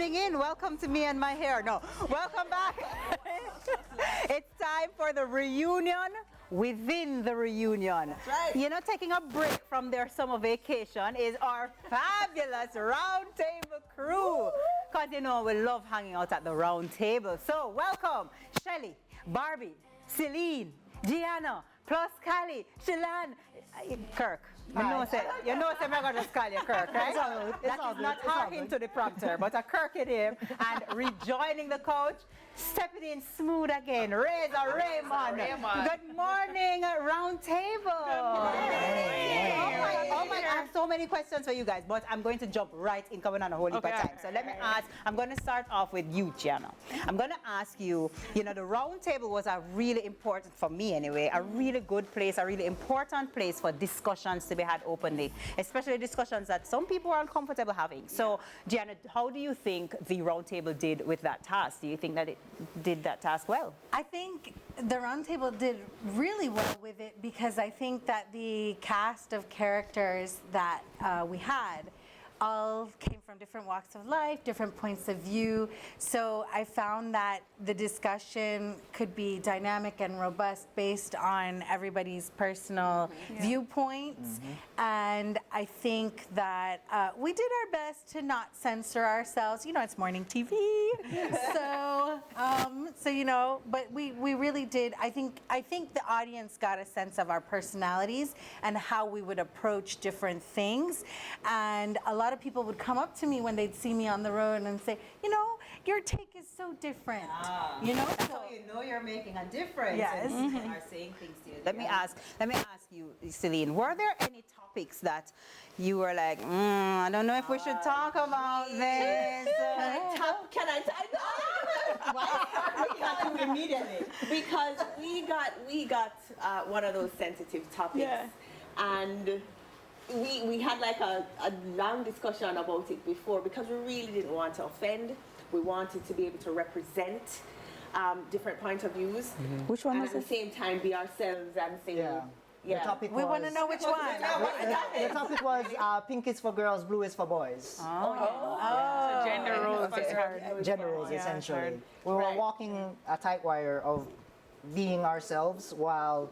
tuning in. Welcome to Me and My Hair. No, welcome back. It's time for the reunion within the reunion. That's right. You know, taking a break from their summer vacation is our fabulous Roundtable crew. Because, you know, we love hanging out at the Roundtable. So, welcome, Shelly, Barbie, Celine, Gianna, plus Callie, Shilan, Kirk. You know, I'm going to call you Kirk, right? That is not talking to the prompter, but a Kirk in him. And rejoining the coach, stepping in smooth again, Reza Raymond. Good morning, Roundtable. Oh my, I have so many questions for you guys, but I'm going to jump right in, coming on a whole heap of time. So let me ask, I'm going to start off with you, Gianna. I'm going to ask you, you know, the Roundtable was a really important, for me anyway, a really good place, a really important place for discussions to be had openly, especially discussions that some people are uncomfortable having. So, Gianna, how do you think the Roundtable did with that task? Do you think that it did that task well? I think the Roundtable did really well with it because I think that the cast of characters that we had all came from different walks of life, different points of view. So I found that the discussion could be dynamic and robust based on everybody's personal viewpoints. And I think that we did our best to not censor ourselves. You know, it's morning TV. So you know, but we really did. I think the audience got a sense of our personalities and how we would approach different things. And a lot of people would come up to me when they'd see me on the road and say, you know, your take is so different. You know, that's how you know you're making a difference. Yes. And people are saying things to you. Let me ask you, Celine, were there any topics that you were like, I don't know if we should talk about this? Can I immediately because we got one of those sensitive topics, and we had like a long discussion about it before because we really didn't want to offend. We wanted to be able to represent different points of views. Which one was at the same time be ourselves and say, The topic we want to know which one. The topic was pink is for girls, blue is for boys. So gender roles is hard. Gender roles, essentially. We were walking a tight wire of being ourselves while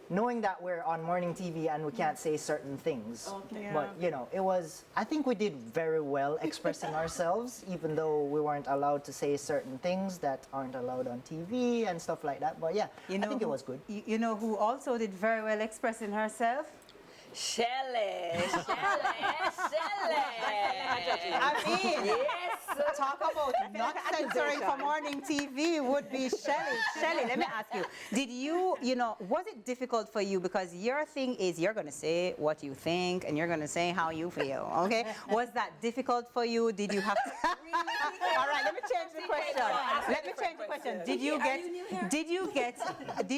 knowing that we're on morning TV and we can't say certain things. But, you know, I think we did very well expressing ourselves, even though we weren't allowed to say certain things that aren't allowed on TV and stuff like that. But yeah, I think it was good. You know who also did very well expressing herself? Shelly. I mean, talk about not censoring for morning TV would be Shelly. Shelly, let me ask you, did you know, was it difficult for you because your thing is you're going to say what you think and you're going to say how you feel, okay? Was that difficult for you? Did you have to... All right, let me change the question. Did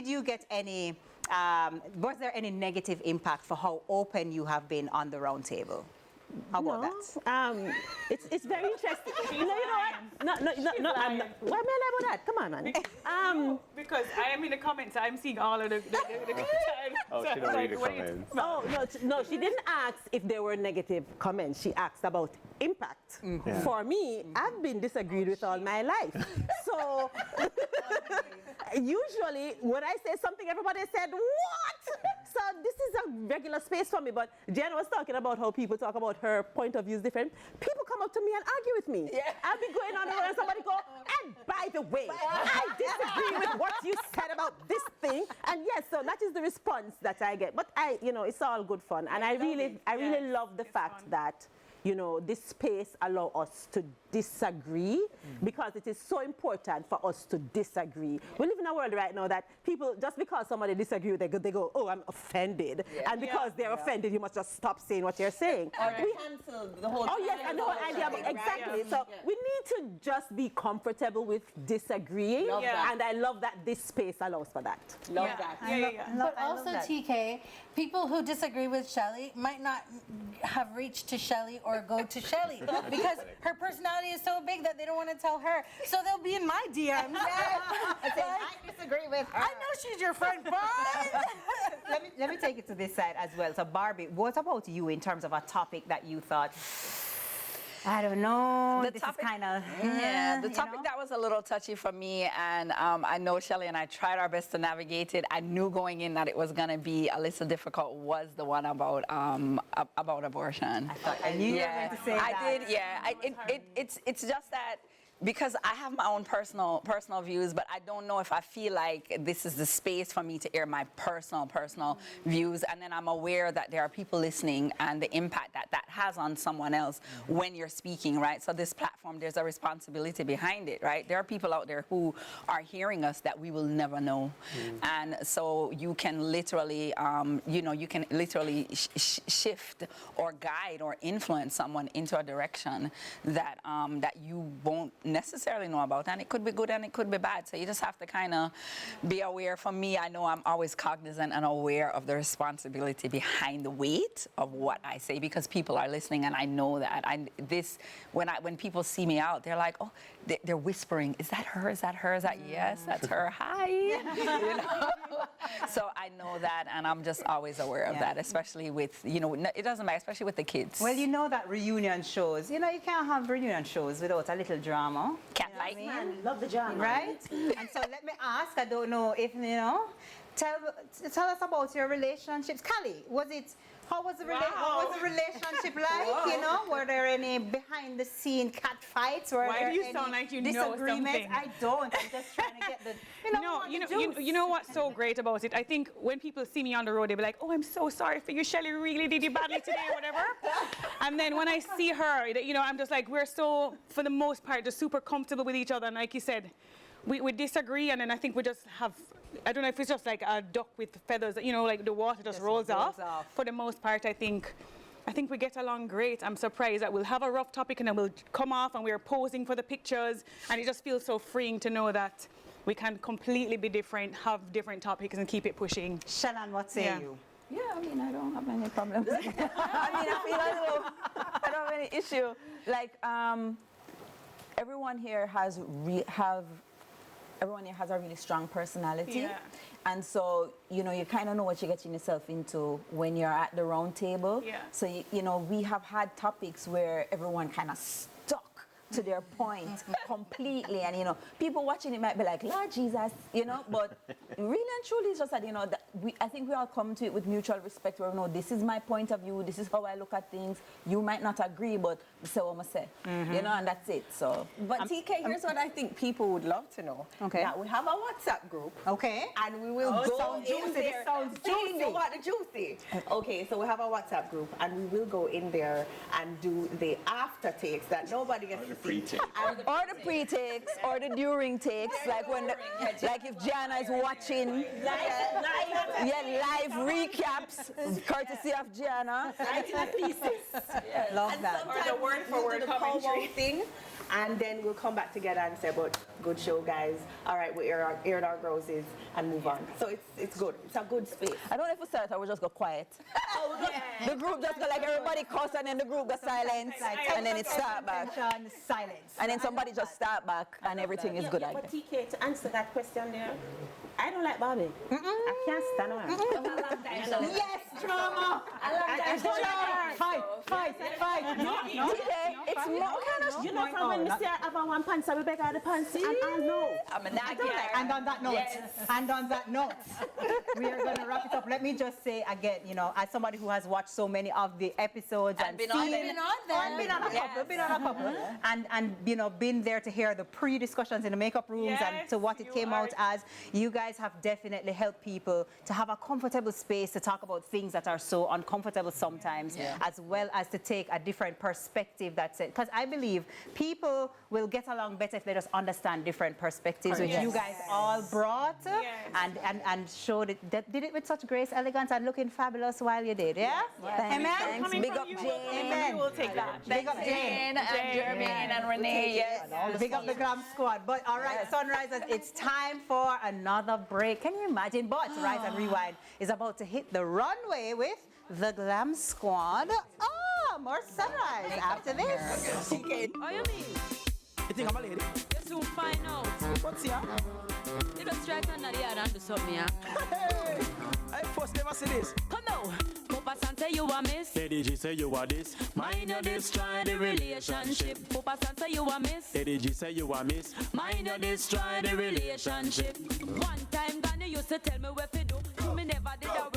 you get any... was there any negative impact for how open you have been on the Roundtable? How about that? It's very interesting. You know what? No, I'm not. Why am I lying about that? Come on, man. Because I am in the comments, I'm seeing all of the Oh, she don't read the comments. Oh, no, she didn't ask if there were negative comments. She asked about impact. For me, I've been disagreed with all my life. So, usually, when I say something, everybody said, what? So, this is a regular space for me. But Jen was talking about how people talk about her point of view is different. People come up to me and argue with me. I'll be going on the road and somebody go, and by the way, I disagree with what you said about this thing. And yes, so that is the response that I get. But you know, it's all good fun. And I really love the fact that, you know, this space allows us to disagree because it is so important for us to disagree. We live in a world right now that people, just because somebody disagrees, they go, oh, I'm offended. And because they're offended, you must just stop saying what you're saying. Or cancel the whole Oh, yes, and the whole idea. Exactly. So we need to just be comfortable with disagreeing. And I love that this space allows for that. Love that. But also, TK, people who disagree with Shelly might not have reached to Shelly or go to Shelly because her personality is so big that they don't want to tell her. So they'll be in my DMs. I disagree with her. I know she's your friend, but let me take it to this side as well. So Barbie, what about you in terms of a topic that you thought I don't know. The This topic- is kind of the topic that was a little touchy for me, and I know Shelley and I tried our best to navigate it. I knew going in that it was going to be a little difficult. Was the one about abortion. I knew you were going to say that. I did, yeah. It's just that. Because I have my own personal views, but I don't know if I feel like this is the space for me to air my personal views. And then I'm aware that there are people listening and the impact that has on someone else when you're speaking, right? So this platform, there's a responsibility behind it, right? There are people out there who are hearing us that we will never know. And so you can literally, shift or guide or influence someone into a direction that you won't necessarily know about, and it could be good and it could be bad, so you just have to kind of be aware. For me, I know I'm always cognizant and aware of the responsibility behind the weight of what I say, because people are listening, and I know that. When people see me out, they're like, oh, they're whispering, is that her, is that her, is that yes, that's her, hi. You know? So I know that, and I'm just always aware of that, especially with, it doesn't matter, especially with the kids. Well, you know that reunion shows, you can't have reunion shows without a little drama. Cat fight. Love the drama. Right? And so let me ask, I don't know if, tell us about your relationships. Callie, how was the relationship like? Were there any behind the scene cat fights? Why do you sound like you know disagreements? something? I don't. I'm just trying to get the, you know what's so great about it? I think when people see me on the road, they'll be like, oh, I'm so sorry for you, Shelley really did you badly today or whatever. And then when I see her, I'm just like, we're so, for the most part, just super comfortable with each other. And like you said, we disagree, and then I think we just have, I don't know if it's just like a duck with feathers, like the water just rolls off. For the most part, I think we get along great. I'm surprised that we'll have a rough topic and then we'll come off and we're posing for the pictures, and it just feels so freeing to know that we can completely be different, have different topics, and keep it pushing. Shannon, what say you? Yeah, I don't have any problems. I don't have any issue. Like, everyone here has a really strong personality. Yeah. And so, you kind of know what you're getting yourself into when you're at the round table. Yeah. So, we have had topics where everyone kind of stuck to their point completely. And, people watching it might be like, Lord Jesus, but really and truly it's just that, I think we all come to it with mutual respect where, this is my point of view, this is how I look at things. You might not agree, but say what I say, and that's it. So, but TK, here's what I think people would love to know. Okay. That we have a WhatsApp group. Okay. And we will go in juicy. there. This sounds juicy. You want the juicy. Okay, so we have a WhatsApp group, and we will go in there and do the after takes that nobody gets to see. Or the pre-takes, or the during takes, like when, like if Gianna is watching, live recaps, courtesy of Gianna. Love that. Or the word for word commentary thing. And then we'll come back together and say, but good show, guys. All right, we aired our grosses and move on. So it's good. It's a good space. I don't know if we start or we just go quiet. The group just go like everybody cuss, and then the group go silent, and then it start back. Silence. And then somebody just start back, and everything is good again. But TK, to answer that question there, I don't like Bobby. I can't stand her. Yes, drama. Fight. No. It's more kind of. You know, from when we say I have one pants, I will beg out the pants, and I know. And on that note, we are going to wrap it up. Let me just say again, as somebody who has watched so many of the episodes and been on a couple, and been there to hear the pre-discussions in the makeup rooms and to what it came out as, you guys have definitely helped people to have a comfortable space to talk about things that are so uncomfortable sometimes, as well as to take a different perspective. That's it. Because I believe people will get along better if they just understand different perspectives, which you guys all brought and showed it. Did it with such grace, elegance, and looking fabulous while you did. Yeah? Amen? Thanks. Big up Jane. Amen. We will take that. Big up Jane and Jermaine and Renee. Yes. Big up the Glam Squad. But all right, Sunrisers, it's time for another break. Can you imagine? But Rise and Rewind is about to hit the runway with the Glam Squad. More Sunrise after this. How you mean? You think I'm a lady? You soon find out. What's here? You just strike under the yard and do something, yeah? Hey! I first never see this. Come now. Papa Santa say you a miss. Lady G say you are this. Mind you destroy the relationship. Papa San say you a miss. Lady G say you are miss. Mind you destroy the relationship. One time gone you used to tell me what to do. You me never did a